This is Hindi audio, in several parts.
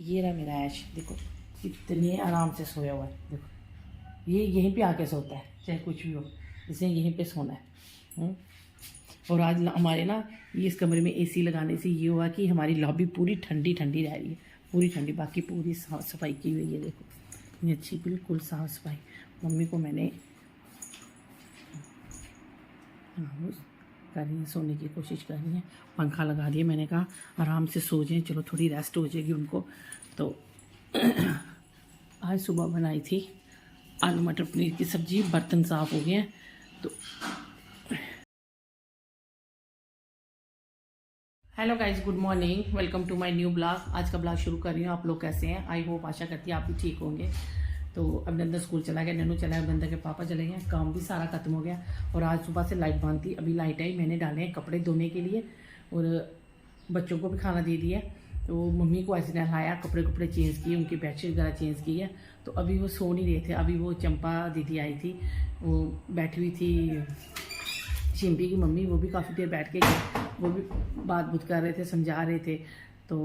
ये रहा मेरा ऐश, देखो कितने आराम से सोया हुआ है। देखो ये यहीं पे आके सोता है, चाहे कुछ भी हो, इसे यहीं पे सोना है। और आज हमारे ना ये इस कमरे में एसी लगाने से ये हुआ कि हमारी लॉबी पूरी ठंडी ठंडी रह रही है, पूरी ठंडी। बाकी पूरी साफ़ सफाई की हुई है, देखो ये अच्छी बिल्कुल साफ़ सफाई। मम्मी को मैंने कर रही है, सोने की कोशिश कर रही है। पंखा लगा दिया, मैंने कहा आराम से सो जाएं, चलो थोड़ी रेस्ट हो जाएगी उनको। तो आज सुबह बनाई थी आलू मटर पनीर की सब्ज़ी। बर्तन साफ़ हो गए हैं। तो hello guys, good morning, welcome to my new blog. आज का ब्लॉग शुरू कर रही हूँ। आप लोग कैसे हैं? आई होप, आशा करती है आप भी ठीक होंगे। तो अभिनंदन स्कूल चला गया, नन्नू चला गया, अभिनंदन के पापा चले गए, काम भी सारा खत्म हो गया। और आज सुबह से लाइट बंद थी, अभी लाइट आई। मैंने डाले हैं कपड़े धोने के लिए और बच्चों को भी खाना दे दिया। तो मम्मी को ऐसे नहलाया, कपड़े चेंज किए, उनकी बेडशीट वगैरह चेंज की है। तो अभी वो सो नहीं रहे थे। अभी वो चंपा दीदी आई थी, वो बैठी हुई थी, चिंपी की मम्मी, वो भी काफ़ी देर बैठ के गई। वो भी बात कर रहे थे, समझा रहे थे। तो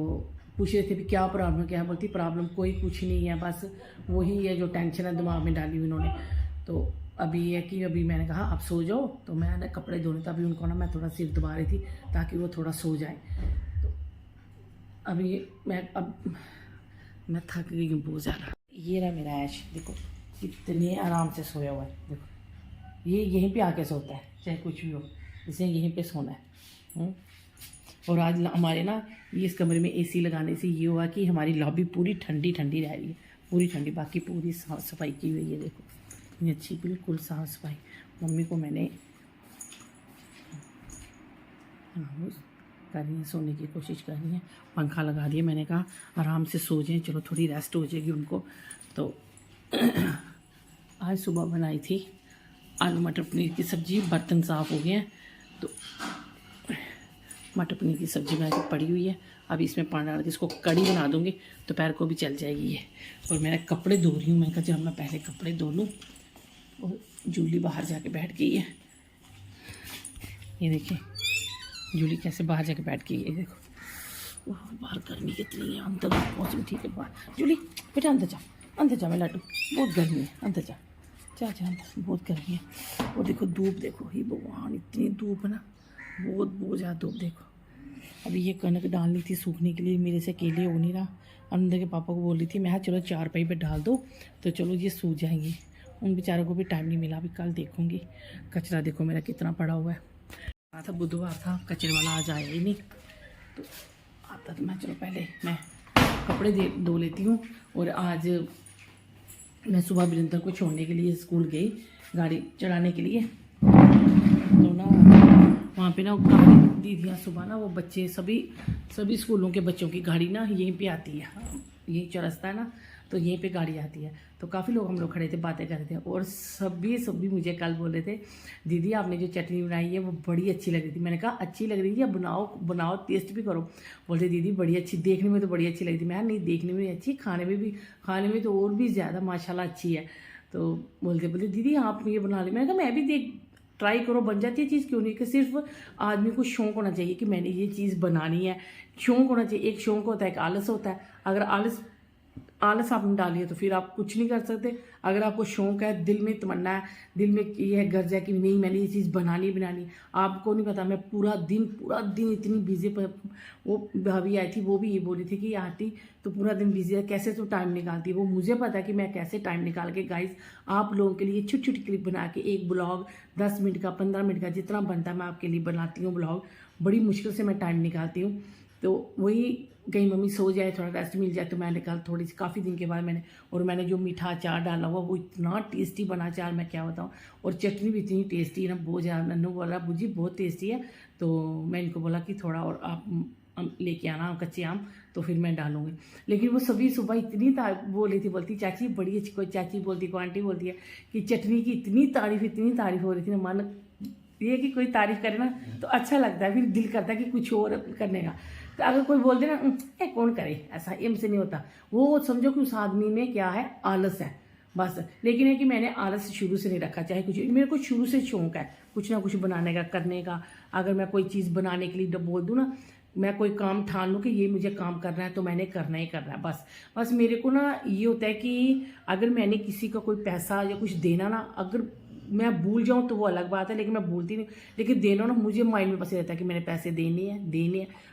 पूछ रहे थे भी क्या प्रॉब्लम, क्या? बोलती प्रॉब्लम कोई कुछ नहीं है, बस वही है जो टेंशन है दिमाग में डाली हुई उन्होंने। तो अभी है कि अभी मैंने कहा आप सो जाओ, तो मैं ना कपड़े धोने था। अभी उनको ना मैं थोड़ा सिर दबा रही थी ताकि वो थोड़ा सो जाए। तो अभी मैं थक गई हूँ बहुत ज़्यादा। ये रहा मेरा ऐश, देखो कितने आराम से सोया हुआ है। देखो ये यहीं पे आके सोता है, चाहे कुछ भी हो, इसे यहीं पे सोना है। और आज हमारे ना ये इस कमरे में एसी लगाने से ये हुआ कि हमारी लॉबी पूरी ठंडी ठंडी रह रही है, पूरी ठंडी। बाकी पूरी साफ़ सफाई की हुई है, देखो ये अच्छी बिल्कुल साफ़ सफाई। मम्मी को मैंने कर रही है, सोने की कोशिश कर रही है। पंखा लगा दिया, मैंने कहा आराम से सो जाएं, चलो थोड़ी रेस्ट हो जाएगी उनको। तो आज सुबह बनाई थी आलू मटर पनीर की सब्ज़ी। बर्तन साफ़ हो गए हैं। तो मटर पनीर की सब्ज़ी बना के पड़ी हुई है। अभी इसमें पानी डाल के इसको कड़ी बना दूँगी, दोपहर को भी चल जाएगी ये। और मैं कपड़े धो रही हूँ। मैं कहा जब मैं पहले कपड़े धो लूँ। और जूली बाहर जाके बैठ गई है, ये देखिए जूली कैसे बाहर जाके बैठ गई है, देखो। बाहर गर्मी कितनी है, अंदर मौसम ठीक है। बाहर जूली बेटा अंदर जा मैं लाटू, बहुत गर्मी है, अंदर जा अंदर, बहुत गर्मी है। और देखो धूप, देखो ही भगवान इतनी धूप है ना, बहुत ज़्यादा धूप। देखो अभी ये कनक डालनी थी सूखने के लिए, मेरे से अकेले हो नहीं रहा। अंदर के पापा को बोल रही थी, मैं चलो 4 पाई पे डाल दो तो चलो ये सूख जाएंगी। उन बेचारों को भी टाइम नहीं मिला, अभी कल देखूंगी। कचरा देखो मेरा कितना पड़ा हुआ है। था बुधवार था, कचरे वाला आज आया ही नहीं। तो आता तो मैं चलो पहले मैं कपड़े धो लेती हूँ। और आज मैं सुबह बिरंतर को छोड़ने के लिए स्कूल गई, गाड़ी चढ़ाने के लिए। तो ना वहाँ पे ना गाड़ी दीदियाँ सुबह ना वो बच्चे सभी स्कूलों के बच्चों की गाड़ी ना यहीं पे आती है, यही चौरास्ता है ना, तो यहीं पे गाड़ी आती है। तो काफ़ी लोग हम लोग खड़े थे, बातें कर रहे थे। और सभी मुझे कल बोल रहे थे दीदी आपने जो चटनी बनाई है वो बड़ी अच्छी लग रही थी। मैंने कहा अच्छी लग रही थी या बनाओ टेस्ट भी करो। बोलते दीदी बड़ी अच्छी, देखने में तो बड़ी अच्छी लग रही थी। मैं नहीं, देखने में अच्छी, खाने में तो और भी ज़्यादा माशाल्लाह अच्छी है। तो बोलते दीदी आप ये बना ली। मैंने कहा मैं भी ट्राई करो, बन जाती है चीज़, क्यों नहीं। कि सिर्फ आदमी को शौक होना चाहिए कि मैंने ये चीज़ बनानी है, शौक होना चाहिए। एक शौक होता है, एक आलस होता है। अगर आलस आपने डाली है तो फिर आप कुछ नहीं कर सकते। अगर आपको शौक है, दिल में तमन्ना है, दिल में ये है गर्ज है कि नहीं मैंने ये चीज़ बनानी। आपको नहीं पता, मैं पूरा दिन इतनी बिजी। वो भाभी आई थी, वो भी ये बोली थी कि आंटी तो पूरा दिन बिजी है, कैसे तो टाइम निकालती है। वो मुझे पता है कि मैं कैसे टाइम निकाल के गाइस आप लोगों के लिए छोटी क्लिप बना के एक ब्लॉग 10 मिनट का, 15 मिनट का, जितना बनता है मैं आपके लिए बनाती हूँ ब्लॉग। बड़ी मुश्किल से मैं टाइम निकालती हूँ। तो वही कहीं मम्मी सो जाए, थोड़ा रेस्ट मिल जाए, तो मैंने कल थोड़ी सी काफ़ी दिन के बाद मैंने जो मीठा अचार डाला हुआ वो इतना टेस्टी बना अचार, मैं क्या बताऊँ। और चटनी भी इतनी टेस्टी है ना, बहुत ज़्यादा। नन्नू बोला बुजी बहुत टेस्टी है। तो मैं इनको बोला कि थोड़ा और आप लेके आना कच्चे आम, तो फिर मैं डालूंगी। लेकिन वो सभी सुबह इतनी बोलती चाची बड़ी अच्छी, कोई चाची बोलती, कोई आंटी बोलती है कि चटनी की इतनी तारीफ हो रही थी ना। मन ये कि कोई तारीफ करे ना तो अच्छा लगता है, फिर दिल करता है कि कुछ और करने का। तो अगर कोई बोल दे ना कौन करे, ऐसा एम से नहीं होता। वो समझो कि उस आदमी में क्या है, आलस है बस। लेकिन है कि मैंने आलस शुरू से नहीं रखा, चाहे कुछ, मेरे को शुरू से शौक है कुछ ना कुछ बनाने का, करने का। अगर मैं कोई चीज़ बनाने के लिए बोल दूँ ना मैं कोई काम ठान लूँ कि ये मुझे काम करना है तो मैंने करना ही करना है। बस मेरे को ना ये होता है कि अगर मैंने किसी का कोई पैसा या कुछ देना ना, अगर मैं भूल जाऊँ तो वो अलग बात है, लेकिन मैं भूलती नहीं। लेकिन देना ना मुझे माइंड में बस रहता है कि मैंने पैसे देने हैं,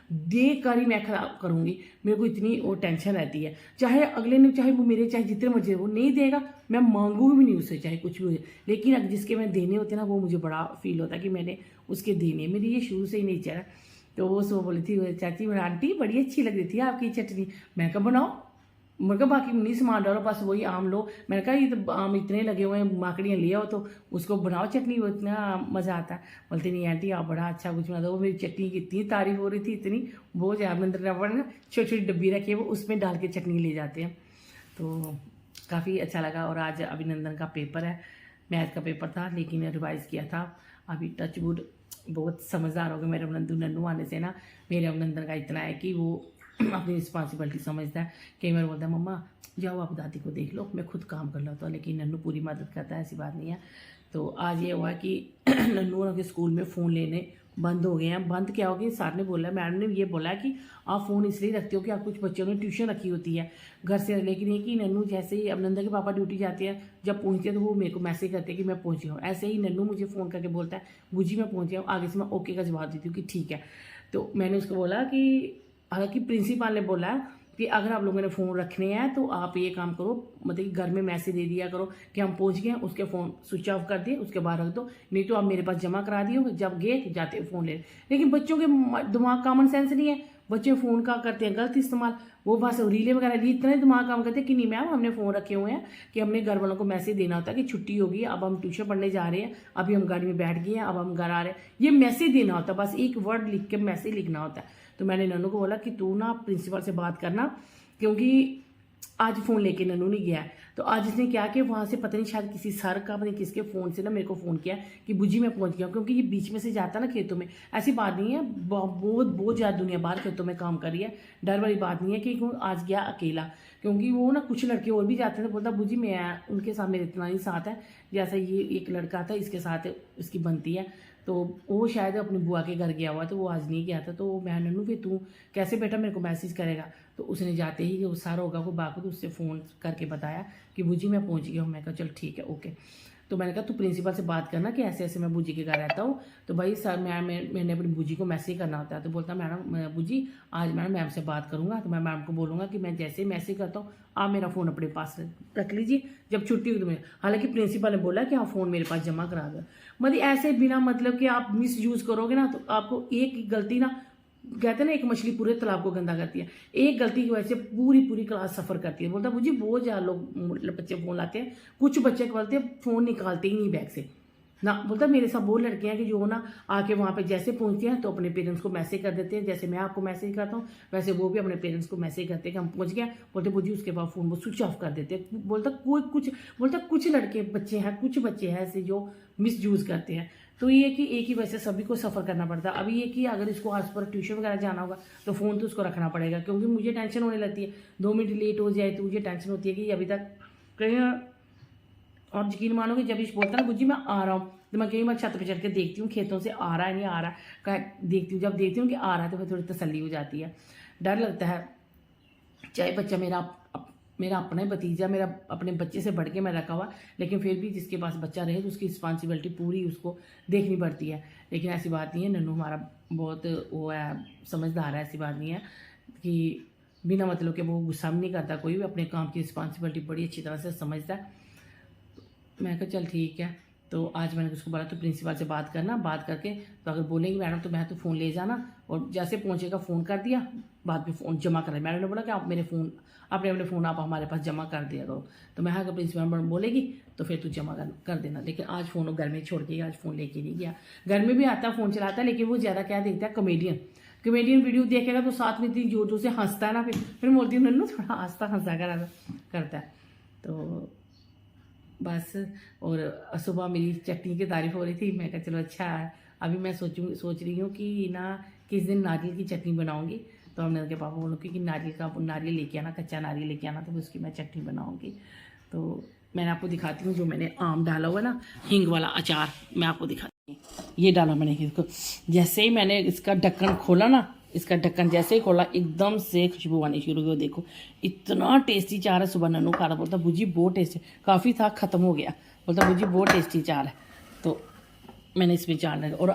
दे कर ही मैं खराब करूँगी। मेरे को इतनी वो टेंशन रहती है, चाहे अगले ने, चाहे वो मेरे, चाहे जितने मर्जी वो नहीं देगा, मैं मांगूँ भी नहीं उससे, चाहे कुछ भी हो जाए। लेकिन अगर जिसके मैं देने होते हैं ना, वो मुझे बड़ा फील होता है कि मैंने उसके देने। मेरी ये शुरू से ही नेचर है। तो वो सो बोली थी, चाची आंटी बड़ी अच्छी लग रही थी आपकी चटनी। मैं कहा बनाओ, मैं कहा बाकी नहीं सामान डालो, बस वही आम लो। मैंने कहा ये तो आम इतने लगे हुए हैं, माकड़ियाँ ले आओ तो उसको बनाओ चटनी, वो इतना मज़ा आता है। बोलती नहीं आंटी आप बड़ा अच्छा कुछ बना दो। वो मेरी चटनी की इतनी तारीफ हो रही थी, इतनी वो जब अंदर ना छोटी छोटी डब्बी रखी है, वो उसमें डाल के चटनी ले जाते हैं। तो काफ़ी अच्छा लगा। और आज अभिनंदन का पेपर है, मैथ का पेपर था, लेकिन रिवाइज़ किया था। अभी टचवुड बहुत समझदार हो गए मेरे नन्नू आने से ना। मेरे अभिनंदन का इतना है कि वो अपनी रिस्पॉन्सिबिलिटी समझता है। कई बार बोलता है मम्मा जाओ आप दादी को देख लो, मैं खुद काम कर लेता हूँ, लेकिन नन्नू पूरी मदद करता है, ऐसी बात नहीं है। तो आज ये हुआ कि नन्नू के स्कूल में फ़ोन लेने बंद हो गए हैं। बंद क्या हो गया, सर ने बोला, मैडम ने ये बोला कि आप फ़ोन इसलिए रखते हो कि आप कुछ बच्चों ने ट्यूशन रखी होती है घर से। लेकिन ये कि नन्नू जैसे ही अभिनंदन के पापा ड्यूटी जाते हैं, जब पहुँचते हैं तो वो मेरे को मैसेज करते हैं कि मैं पहुँच गया हूँ। ऐसे ही नन्नू मुझे फ़ोन करके बोलता है बुजी मैं पहुँच गया हूँ, आगे से मैं ओके का जवाब देती हूँ कि ठीक है। तो मैंने उसको बोला कि हालांकि प्रिंसिपल ने बोला कि अगर आप लोगों ने फ़ोन रखने हैं तो आप ये काम करो, मतलब कि घर में मैसेज दे दिया करो कि हम पहुंच गए हैं, उसके फ़ोन स्विच ऑफ कर दिए, उसके बाद रख दो। नहीं तो आप मेरे पास जमा करा दिए, जब गए तो जाते फ़ोन ले। लेकिन बच्चों के दिमाग कॉमन सेंस नहीं है, बच्चे फ़ोन का करते हैं गलत इस्तेमाल। वो बस रीलें वगैरह ली, इतना दिमाग काम करते हैं कि नहीं मैम हमने फ़ोन रखे हुए हैं कि हमने घर वालों को मैसेज देना होता है कि छुट्टी होगी, अब हम ट्यूशन पढ़ने जा रहे हैं, अभी हम गाड़ी में बैठ गए हैं, अब हम घर आ रहे हैं। ये मैसेज देना होता है, बस एक वर्ड लिख के मैसेज लिखना होता है। तो मैंने नन्नू को बोला कि तू ना प्रिंसिपल से बात करना, क्योंकि आज फ़ोन लेके नन्नू नहीं गया है। तो आज इसने क्या किया, वहाँ से पता नहीं शायद किसी सर का, पता नहीं किसके फ़ोन से ना मेरे को फ़ोन किया कि बुजी मैं पहुँच गया हूँ। क्योंकि ये बीच में से जाता ना खेतों में, ऐसी बात नहीं है, बहुत ज़्यादा दुनिया बाहर खेतों में काम कर रही है, डर वाली बात नहीं है कि आज गया अकेला। क्योंकि वो ना कुछ लड़के और भी जाते थे, बोलता बुजी मैं उनके साथ मेरे इतना ही साथ है जैसा ये एक लड़का था इसके साथ इसकी बनती है। तो वो शायद अपनी बुआ के घर गया हुआ, तो वो आज नहीं गया था। तो मैं नन्नू फिर तू कैसे बेटा मेरे को मैसेज करेगा। तो उसने जाते ही वो सारा होगा वो बाकू, तो उससे फ़ोन करके बताया कि बुजी मैं पहुंच गया हूँ। मैं कहा चल ठीक है ओके। तो मैंने कहा तू प्रिंसिपल से बात करना कि ऐसे ऐसे मैं बुजी के घर रहता हूँ। तो भाई सर मैंने अपनी बुजी को मैसेज करना होता है। तो बोलता मैडम बुजी आज मैम से बात करूँगा, तो मैं मैम को बोलूँगा कि मैं जैसे मैसेज करता हूँ आप मेरा फ़ोन अपने पास रख लीजिए, जब छुट्टी हुई तो मेरे। हालांकि प्रिंसिपल ने बोला कि हाँ फ़ोन मेरे पास जमा करा दो। मतलब ऐसे बिना मतलब कि आप मिस यूज़ करोगे ना, तो आपको एक गलती ना, कहते हैं ना एक मछली पूरे तालाब को गंदा करती है, एक गलती की वजह से पूरी क्लास सफ़र करती है। बोलता मुझे बहुत ज़्यादा लोग बच्चे फ़ोन लाते हैं, कुछ बच्चे बोलते हैं फ़ोन निकालते ही नहीं बैग से ना। बोलता मेरे साथ वो लड़के हैं कि जो ना आके वहाँ पे जैसे पहुँचते हैं तो अपने पेरेंट्स को मैसेज कर देते हैं, जैसे मैं आपको मैसेज करता हूँ वैसे वो भी अपने पेरेंट्स को मैसेज करते हैं कि हम पहुँच गए। बोलते बुझी उसके बाद फ़ोन वो स्विच ऑफ कर देते हैं। बोलता कुछ लड़के बच्चे हैं, कुछ बच्चे हैं ऐसे जो मिस यूज़ करते हैं। तो ये कि एक ही वजह से सभी को सफ़र करना पड़ता है। अभी ये कि अगर इसको आज पर ट्यूशन वगैरह जाना होगा तो फ़ोन तो उसको रखना पड़ेगा, क्योंकि मुझे टेंशन होने लगती है 2 मिनट लेट हो जाए तो मुझे टेंशन होती है कि अभी तक कहीं। और यकीन मानोगे जब इस बोलता ना गुज्जी मैं आ रहा हूँ, तो मैं कहीं बार छत पर चढ़ के देखती हूँ खेतों से आ रहा है नहीं आ रहा है, देखती हूँ। जब देखती हूँ कि आ रहा है तो फिर थोड़ी तसल्ली हो जाती है। डर लगता है, चाहे बच्चा मेरा अपना ही भतीजा, मेरा अपने बच्चे से बढ़ के मैं रखा हुआ, लेकिन फिर भी जिसके पास बच्चा रहे तो उसकी रिस्पॉन्सिबिलिटी पूरी उसको देखनी पड़ती है। लेकिन ऐसी बात नहीं है, नन्नू हमारा बहुत वो है, समझदार है। ऐसी बात नहीं है कि बिना मतलब के वो गुस्सा भी नहीं करता, कोई भी अपने काम की रिस्पॉन्सिबिलिटी बड़ी अच्छी तरह से समझता है। मैं कहा चल ठीक है। तो आज मैंने उसको बोला तो प्रिंसिपल से बात करना, बात करके तो अगर बोलेंगे मैडम तो मैं तो फ़ोन ले जाना, और जैसे पहुंचेगा फ़ोन कर दिया, बाद में फ़ोन जमा कर। मैडम ने बोला कि आप मेरे फ़ोन अपने फ़ोन आप हमारे पास जमा कर दिया करो। तो मैं अगर प्रिंसिपल मैडम बोलेगी तो फिर तू जमा कर देना। लेकिन आज फ़ोन घर में छोड़ के, आज फ़ोन लेके नहीं गया। घर में भी आता फ़ोन चलाता है, लेकिन वो ज़्यादा क्या देखता है, कॉमेडियन वीडियो देखेगा तो साथ में इतनी जोर से हंसता है ना, फिर बोलती हूँ नन्नू थोड़ा हंसा करता है। तो बस। और सुबह मेरी चटनी की तारीफ हो रही थी, मैं कहा चलो अच्छा है। अभी मैं सोच रही हूँ कि ना किस दिन नारियल की चटनी बनाऊँगी। तो हमने उनके पापा बोलूँगी कि नारियल लेके आना, कच्चा नारियल लेके आना, तो उसकी मैं चटनी बनाऊँगी। तो मैंने आपको दिखाती हूँ जो मैंने आम डाला हुआ ना, हींग वाला अचार मैं आपको दिखाती हूँ। ये डाला मैंने इसको, जैसे ही मैंने इसका ढक्कन खोला ना इसका ढक्कन जैसे ही खोला एकदम से खुशबू आनी शुरू हुई। देखो इतना टेस्टी चार है। सुबह ननू खा रहा, बोलता भुजी बहुत टेस्टी, काफ़ी था ख़त्म हो गया, बोलता भुजी बहुत टेस्टी चार है। तो मैंने इसमें चार लगा और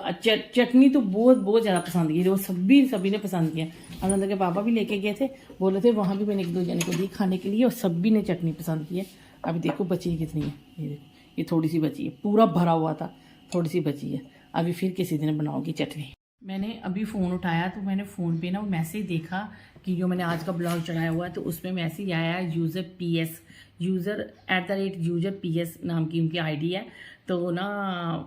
चटनी तो बहुत बहुत ज़्यादा पसंद की, वो सभी ने पसंद किया। आनंद के पापा भी लेके गए थे, बोले थे वहाँ भी मैंने एक दो जने को दी खाने के लिए और सभी ने चटनी पसंद की है। अभी देखो बची कितनी है, ये देखो ये थोड़ी सी बची है, पूरा भरा हुआ था, थोड़ी सी बची है। अभी फिर किसी दिन बनाऊंगी चटनी। मैंने अभी फ़ोन उठाया तो मैंने फ़ोन पे ना वो मैसेज देखा कि जो मैंने आज का ब्लॉग चढ़ाया हुआ है, तो उसमें मैसेज आया यूज़र @यूज़र नाम की उनकी आईडी है। तो ना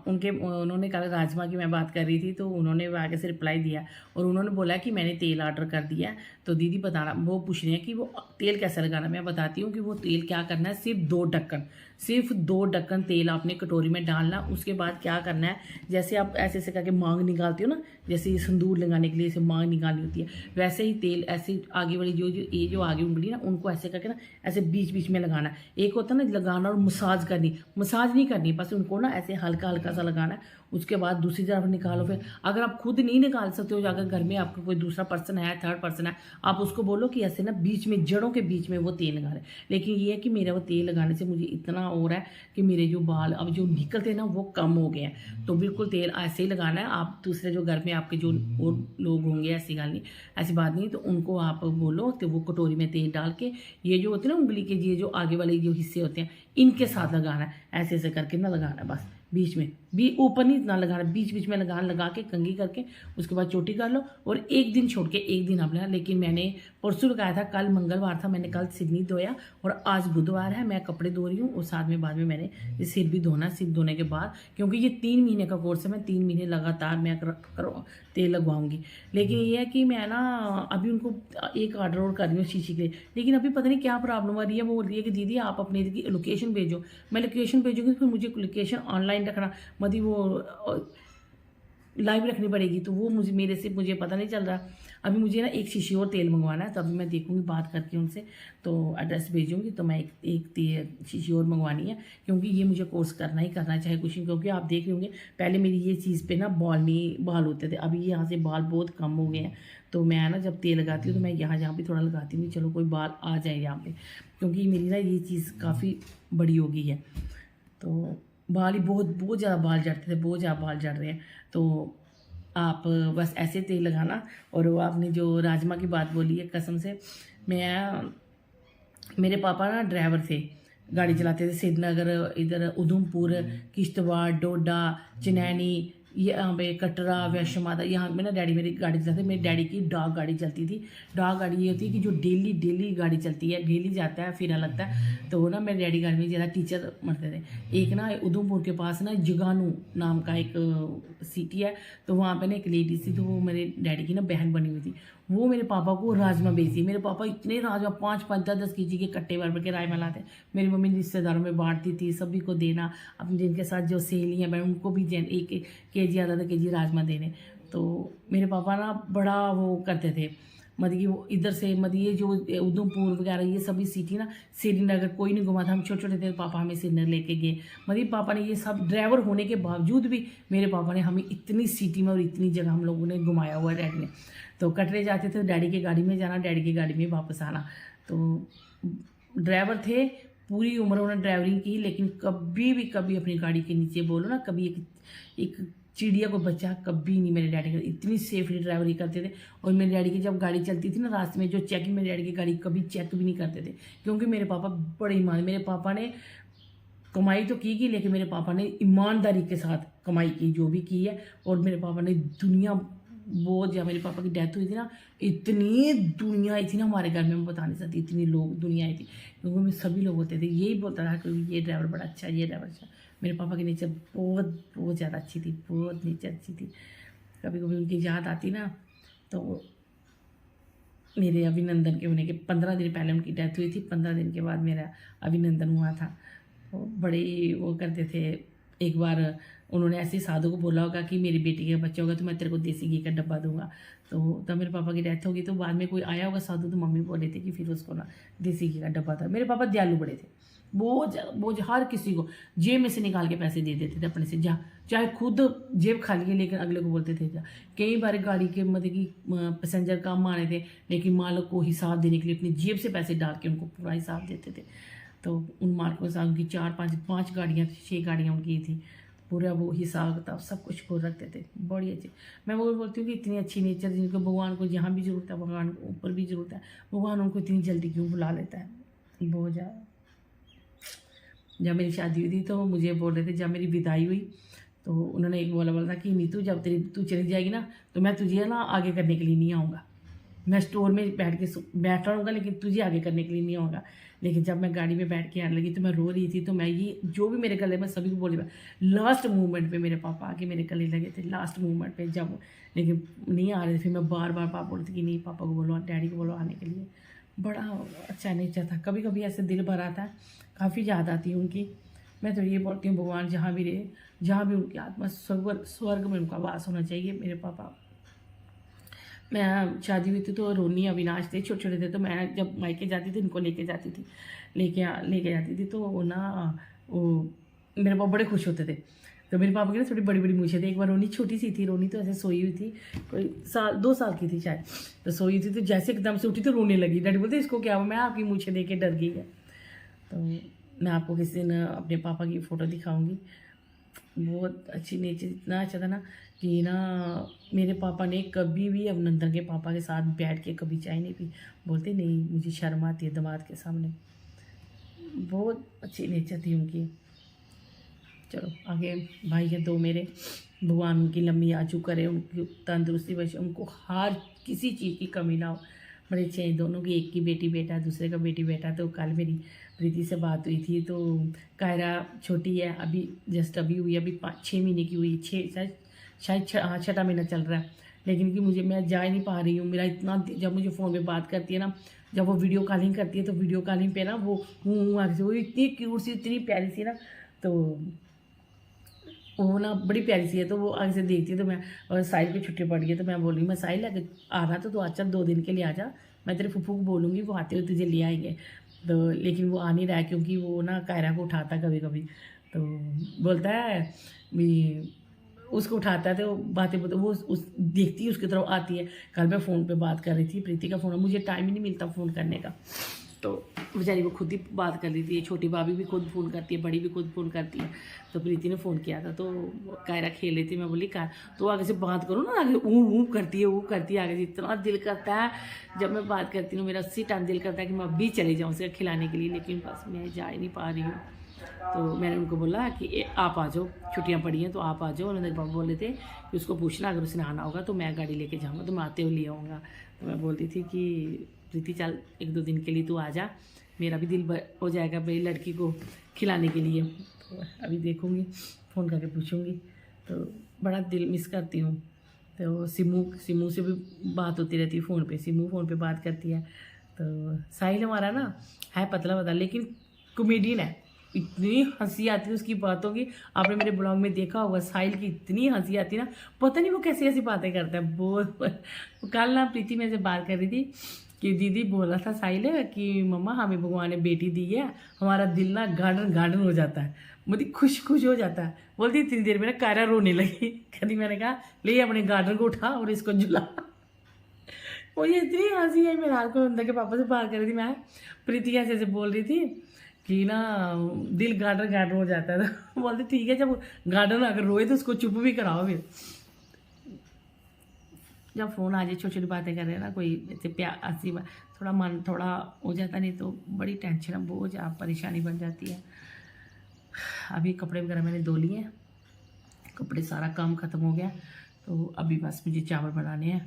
उन्होंने कल राजमा की मैं बात कर रही थी, तो उन्होंने आगे से रिप्लाई दिया और उन्होंने बोला कि मैंने तेल ऑर्डर कर दिया। तो दीदी बताना, वो पूछ रही है कि वो तेल कैसे लगाना। मैं बताती हूँ कि वो तेल क्या करना है, सिर्फ दो ढक्कन तेल आपने कटोरी में डालना। उसके बाद क्या करना है, जैसे आप ऐसे ऐसे करके मांग निकालते हो ना, जैसे ये सिंदूर लगाने के लिए ऐसे मांग निकालनी होती है, वैसे ही तेल ऐसे आगे वाली जो आगे उंगली ना, उनको ऐसे करके ना ऐसे बीच बीच में लगाना है। एक होता है ना लगाना और मसाज नहीं करनी, बस उनको ना ऐसे हल्का हल्का सा लगाना है। उसके बाद दूसरी तरफ निकालो। फिर अगर आप खुद नहीं निकाल सकते हो, अगर घर में आपका कोई दूसरा पर्सन है, थर्ड पर्सन है, आप उसको बोलो कि ऐसे ना बीच में जड़ों के बीच में वो तेल लगा रहे। लेकिन ये है कि मेरा वो तेल लगाने से मुझे इतना हो रहा है कि मेरे जो बाल अब जो निकलते हैं ना वो कम हो गए हैं। तो बिल्कुल तेल ऐसे ही लगाना है। आप दूसरे जो घर में आपके जो और लोग होंगे, ऐसी बात नहीं, तो उनको आप बोलो कि वो कटोरी में तेल डाल के ये जो होते हैं ना उंगली के ये जो आगे वाले जो हिस्से होते हैं, इनके साथ लगाना है, ऐसे ऐसे करके ना लगाना है। बस बीच में भी, ऊपर नहीं इतना लगाना, बीच बीच में लगा के कंघी करके उसके बाद चोटी कर लो और एक दिन छोड़ के एक दिन आप लेना। लेकिन मैंने परसों लगाया था, कल मंगलवार था, मैंने कल सिर नहीं धोया और आज बुधवार है, मैं कपड़े धो रही हूँ और साथ में बाद में मैंने ये सिर भी धोना। सिर धोने के बाद, क्योंकि ये 3 महीने का कोर्स है, मैं 3 महीने लगातार मैं तेल लगवाऊंगी। लेकिन ये है कि मैं ना अभी उनको एक ऑर्डर और कर रही हूँ शीशी के लिए, लेकिन अभी पता नहीं क्या प्रॉब्लम आ रही है। वो बोल रही है कि दीदी आप अपने लोकेशन भेजो। मैं लोकेशन भेजूँगी तो फिर मुझे लोकेशन ऑनलाइन रखना, मतलब वो लाइव रखनी पड़ेगी, तो वो मुझे पता नहीं चल रहा। अभी मुझे ना एक शीशी और तेल मंगवाना है, तो अभी मैं देखूंगी बात करके उनसे, तो एड्रेस भेजूंगी। तो मैं एक शीशी और मंगवानी है, क्योंकि ये मुझे कोर्स करना ही करना है, चाहे कुछ नहीं। क्योंकि आप देख रहे होंगे पहले मेरी ये चीज़ पे ना बाल होते थे, अभी यहाँ से बाल बहुत कम हो गए हैं। तो मैं ना जब तेल लगाती हूँ तो मैं यहाँ भी थोड़ा लगाती हूँ, चलो कोई बाल आ जाए यहाँ पे, क्योंकि मेरी ना ये चीज़ काफ़ी बड़ी हो गई है। तो बाल ही बहुत ज़्यादा बाल झड़ते थे, बहुत ज़्यादा बाल झड़ रहे हैं। तो आप बस ऐसे तेल लगाना। और वो आपने जो राजमा की बात बोली है, कसम से मेरे पापा ना ड्राइवर थे, गाड़ी चलाते थे श्रीनगर, इधर उधमपुर, किश्तवाड़, डोडा, चनैनी, यहाँ पे कटरा, वैष्णो माता, यहाँ पे ना डैडी मेरी गाड़ी चलाते। मेरे डैडी की डाक गाड़ी चलती थी। डाक गाड़ी ये होती है कि जो डेली गाड़ी चलती है, डेली जाता है फिर लगता है। तो ना मेरे डैडी गाड़ी में ज़्यादा टीचर मरते थे। एक ना उधमपुर के पास ना जगानू नाम का एक सिटी है, तो वहाँ पे ना एक लेडी थी, तो वो मेरे डैडी की ना बहन बनी हुई थी। वो मेरे पापा को राजमा बेचती। मेरे पापा इतने राजमा 5-5, 10-10 केजी के कट्टे भर के राजमा लाते। मेरी मम्मी रिश्तेदारों में बांटती थी, सभी को देना, अपने जिनके साथ जो सहेलियाँ बहन उनको भी 1-1 केजी, आधा केजी राजमा देने। तो मेरे पापा ना बड़ा वो करते थे, मतलब कि वो इधर से, मतलब ये जो उधमपुर वगैरह ये सभी सिटी ना, श्रीनगर कोई नहीं घुमा था। हम छोटे छोटे थे, पापा हमें श्रीनगर लेके गए। मतलब पापा ने ये सब ड्राइवर होने के बावजूद भी मेरे पापा ने हमें इतनी सिटी में और इतनी जगह हम लोगों ने घुमाया हुआ है डैडी ने। तो कटरे जाते थे डैडी की गाड़ी में जाना, डैडी की गाड़ी में वापस आना। तो ड्राइवर थे, पूरी उम्र उन्होंने ड्राइवरिंग की, लेकिन कभी अपनी गाड़ी के नीचे बोलो ना, कभी एक चिड़िया को बच्चा कभी नहीं मेरे डैडी का। इतनी सेफली ड्राइवरी करते थे। और मेरे डैडी की जब गाड़ी चलती थी ना रास्ते में, जो चेकिंग मेरे डैडी की गाड़ी कभी चेक भी नहीं करते थे, क्योंकि मेरे पापा बड़े ईमान। मेरे पापा ने कमाई तो की लेकिन मेरे पापा ने ईमानदारी के साथ कमाई की, जो भी की है। और मेरे पापा ने दुनिया बहुत, जब मेरे पापा की डेथ हुई थी ना, इतनी दुनिया आई थी ना हमारे घर में, मैं बता नहीं सकती, इतनी लोग दुनिया आई थी। क्योंकि में सभी लोग होते थे, यही बोलता था कि ये ड्राइवर बड़ा अच्छा है, ये ड्राइवर अच्छा। मेरे पापा की नेचर बहुत ज़्यादा अच्छी थी, बहुत नेचर अच्छी थी। कभी कभी उनकी याद आती ना, तो मेरे अभिनंदन के होने के 15 दिन पहले उनकी डेथ हुई थी, 15 दिन के बाद मेरा अभिनंदन हुआ था। वो बड़े वो करते थे। एक बार उन्होंने ऐसे साधु को बोला होगा कि मेरी बेटी का बच्चा होगा तो मैं तेरे को देसी घी का डब्बा दूंगा। तो तब मेरे पापा की डेथ होगी, तो बाद में कोई आया होगा साधु, तो मम्मी बोले थे कि फिर उसको ना देसी घी का डब्बा था। मेरे पापा दयालु बड़े थे, बहुत बहुत, हर किसी को जेब में से निकाल के पैसे दे देते थे अपने से, जा चाहे खुद जेब खाली है लेकिन अगले को बोलते थे जा। कई बार गाड़ी के मतलब कि पैसेंजर काम आने थे, लेकिन मालिक को हिसाब देने के लिए अपनी जेब से पैसे डाल के उनको पूरा हिसाब देते थे। तो उन मालिकों के साथ उनकी 4-5 गाड़ियाँ, 6 गाड़ियाँ उनकी थी, पूरा वो हिसाब किताब सब कुछ खोल रखते थे, बड़ी अच्छी। मैं वो बोलती हूँ कि इतनी अच्छी नेचर जिनको भगवान को जहाँ भी ज़रूरत है, भगवान को ऊपर भी ज़रूरत है, भगवान उनको इतनी जल्दी क्यों बुला लेता है, बहुत ज़्यादा। जब मेरी शादी हुई थी तो मुझे बोल रहे थे, जब मेरी विदाई हुई तो उन्होंने एक बोला था कि नीतू जब तू चली जाएगी ना तो मैं तुझे ना आगे करने के लिए नहीं आऊँगा, मैं स्टोर में बैठ रहूँगा लेकिन तुझे आगे करने के लिए नहीं आऊँगा। लेकिन जब मैं गाड़ी में बैठ के आने लगी तो मैं रो रही थी, तो मैं ये जो भी मेरे गले में सभी को बोली, लास्ट मोमेंट पे मेरे पापा आके मेरे गले लगे थे, लास्ट मोमेंट पे जब, लेकिन नहीं आ रहे थे। फिर मैं बार बार पापा बोलती कि नहीं, पापा को बोलो, डैडी को बोलो आने के लिए। बड़ा अच्छा नेचर था। कभी कभी ऐसे दिल भर आता है, काफ़ी याद आती है उनकी। मैं तो ये बोलती हूँ भगवान जहाँ भी रहे, जहाँ भी उनकी आत्मा स्वर्ग में उनका वास होना चाहिए। मेरे पापा, मैं शादी हुई थी तो रोनी अविनाश थे, छोटे छोटे थे, तो मैं जब मायके जाती थी इनको लेके जाती थी, लेके जाती थी, तो वो ना वो मेरे पापा बड़े खुश होते थे। तो मेरे पापा की ना थोड़ी बड़ी बड़ी मूछें थी। एक बार रोनी छोटी सी थी, रोनी तो ऐसे सोई हुई थी, कोई 2 साल की थी शायद, तो सोई थी, तो जैसे एकदम से उठी तो रोने लगी। डैडी बोलते इसको क्या हुआ, मैं आपकी मूछें देख के डर गई है। तो मैं आपको किसी दिन अपने पापा की फ़ोटो दिखाऊंगी, बहुत अच्छी नेचर, इतना अच्छा था ना कि ना मेरे पापा ने कभी भी अभिनंदन के पापा के साथ बैठ के कभी चाय नहीं पी। बोलते नहीं मुझे शर्म आती है दामाद के सामने, बहुत अच्छी नेचर थी उनकी। चलो आगे भाई है 2 मेरे, भगवान उनकी लंबी आयु करे, उनकी तंदुरुस्ती बचे, उनको हर किसी चीज़ की कमी ना हो। बड़े अच्छे हैं दोनों की, एक की बेटी बेटा, दूसरे का बेटी बेटा। तो कल मेरी प्रीति से बात हुई थी, तो कायरा छोटी है अभी, जस्ट अभी हुई, अभी 5-6 महीने की हुई, 6 शायद 6वां महीना चल रहा है। लेकिन कि मुझे, मैं जा ही नहीं पा रही हूँ। मेरा इतना, जब मुझे फ़ोन पे बात करती है ना, जब वो वीडियो कॉलिंग करती है तो वीडियो कॉलिंग पे ना वो आगे से वो इतनी क्यूट सी, इतनी प्यारी सी ना, तो वो ना बड़ी प्यारी सी है। तो वो आगे से देखती है, तो मैं, और साहिल की छुट्टी पड़ गई तो मैं बोल रही हूँ, मैं साहिल अगर आ रहा तो आ चल 2 दिन के लिए आ जा, मैं तेरे फूफू को बोलूँगी वो आते हुए तुझे ले आएंगे। तो लेकिन वो आ नहीं रहा है, क्योंकि वो ना कायरा को उठाता कभी कभी, तो बोलता है भी, उसको उठाता है तो बातें बोलते, वो उस देखती है उसकी तरफ आती है। कल मैं फ़ोन पे बात कर रही थी, प्रीति का फ़ोन, मुझे टाइम ही नहीं मिलता फ़ोन करने का, तो बेचारी वो खुद ही बात कर रही थी। छोटी भाभी भी खुद फ़ोन करती है, बड़ी भी खुद फ़ोन करती है। तो प्रीति ने फ़ोन किया था, तो कायरा खेल रही थी, मैं बोली का तो आगे से बात करो ना, आगे ऊ करती है आगे से। इतना दिल करता है जब मैं बात करती हूँ, मेरा उसी टाइम दिल करता है कि मैं अभी चले जाऊँ उसे खिलाने के लिए, लेकिन बस मैं जा ही नहीं पा रही हूँ। तो मैंने उनको बोला कि आप आ जाओ, छुट्टियाँ पड़ी हैं तो आप आ जाओ। उन्होंने पापा बोले थे कि उसको पूछना अगर उसने आना होगा तो मैं गाड़ी लेके जाऊँगा, तो मैं आते हुए ले आऊँगा। तो मैं बोलती थी कि प्रीति चल 1-2 दिन के लिए तू आ जा, मेरा भी दिल हो जाएगा मेरी लड़की को खिलाने के लिए। तो अभी देखूँगी, फ़ोन करके पूछूँगी। तो बड़ा दिल मिस करती हूँ। तो सिमू से भी बात होती रहती है फ़ोन पे, सिमू फ़ोन पे बात करती है। तो साहिल हमारा ना है पतला लेकिन कॉमेडियन है, इतनी हंसी आती है उसकी बातों की। आपने मेरे ब्लॉग में देखा होगा, साहिल की इतनी हंसी आती है ना, पता नहीं वो कैसी ऐसी बातें करता है। बहुत कल ना प्रीति मेरे से बात कर रही थी कि दीदी बोला था साहिल कि मम्मा हमें भगवान ने बेटी दी है, हमारा दिल ना गार्डन हो जाता है, मतलब खुश हो जाता है। बोलती इतनी देर में ना कायरा रोने लगी। कभी मैंने कहा ले अपने गार्डन को उठा और इसको झुला। मुझे इतनी हंसी आई, मैं रात को अंदर के पापा से बात कर रही थी, मैं प्रीति ऐसे बोल रही थी कि ना दिल गार्डन हो जाता है। तो बोलते ठीक है, जब गार्डन अगर रोए तो उसको चुप भी कराओ। फिर जब फ़ोन आ जाए, छोटी छोटी बातें कर रहे हैं ना, कोई ऐसे प्यार हंसी, थोड़ा मन थोड़ा हो जाता, नहीं तो बड़ी टेंशन है, बोझ आप परेशानी बन जाती है। अभी कपड़े वगैरह मैंने धो लिए हैं, कपड़े सारा काम ख़त्म हो गया। तो अभी बस मुझे चावल बनाने हैं,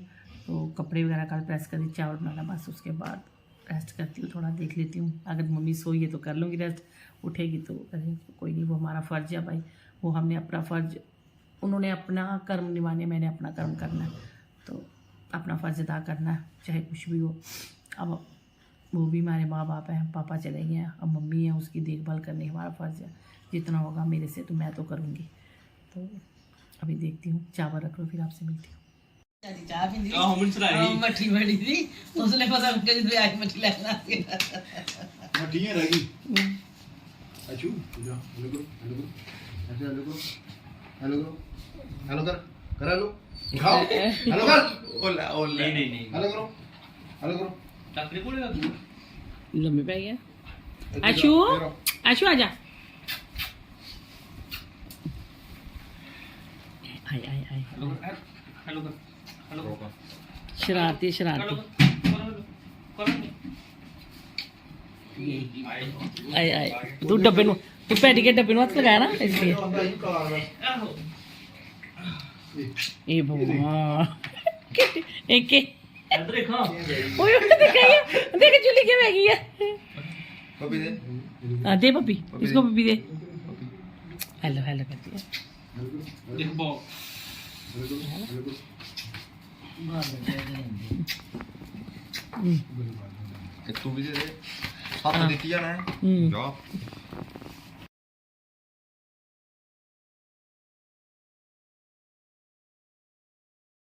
तो कपड़े वगैरह कल प्रेस कर दी, चावल बनाना बस, उसके बाद रेस्ट करती हूँ, थोड़ा देख लेती हूँ। अगर मम्मी सोई है तो कर लूँगी रेस्ट, उठेगी तो करें, कोई नहीं, वो हमारा फ़र्ज़ है भाई, वो हमने अपना फ़र्ज़, उन्होंने अपना कर्म निभाने, मैंने अपना कर्म करना है, तो अपना फ़र्ज़ अदा करना है, चाहे कुछ भी हो। अब वो भी हमारे माँ बाप हैं, पापा चले गए हैं, अब मम्मी है, उसकी देखभाल करनी हमारा फ़र्ज़ है। जितना होगा मेरे से तो मैं तो करूँगी। तो अभी देखती हूँ, चावल रख लो फिर आपसे मिलती हूँ। चाय पींदी मट्ठी बड़ी थी, उसने पता कि जो आज मट्ठी लेना मट्ठियां रह गई। अच्छू जा हेलो करो हेलो करो ऐसे हेलो करो हेलो करो हेलो कर हेलो खाओ हेलो कर ओला ओला नहीं हेलो करो टकरे कोले तू लम्बे पे गया। आशु आशु आजा। आए आए आए हेलो शरारती शरारती आए आए तू डब्बे नु तू पैटी के डब्बे नु हाथ लगाया ना इसलिए ए भगवान एक के इधर देखो ओए दिखाइए देख चुली के बैगी है पपी दे हां दे पपी इसको पपी दे हेलो हेलो कर दिया देख बो तू भी दे दे साथ देती जाना है जा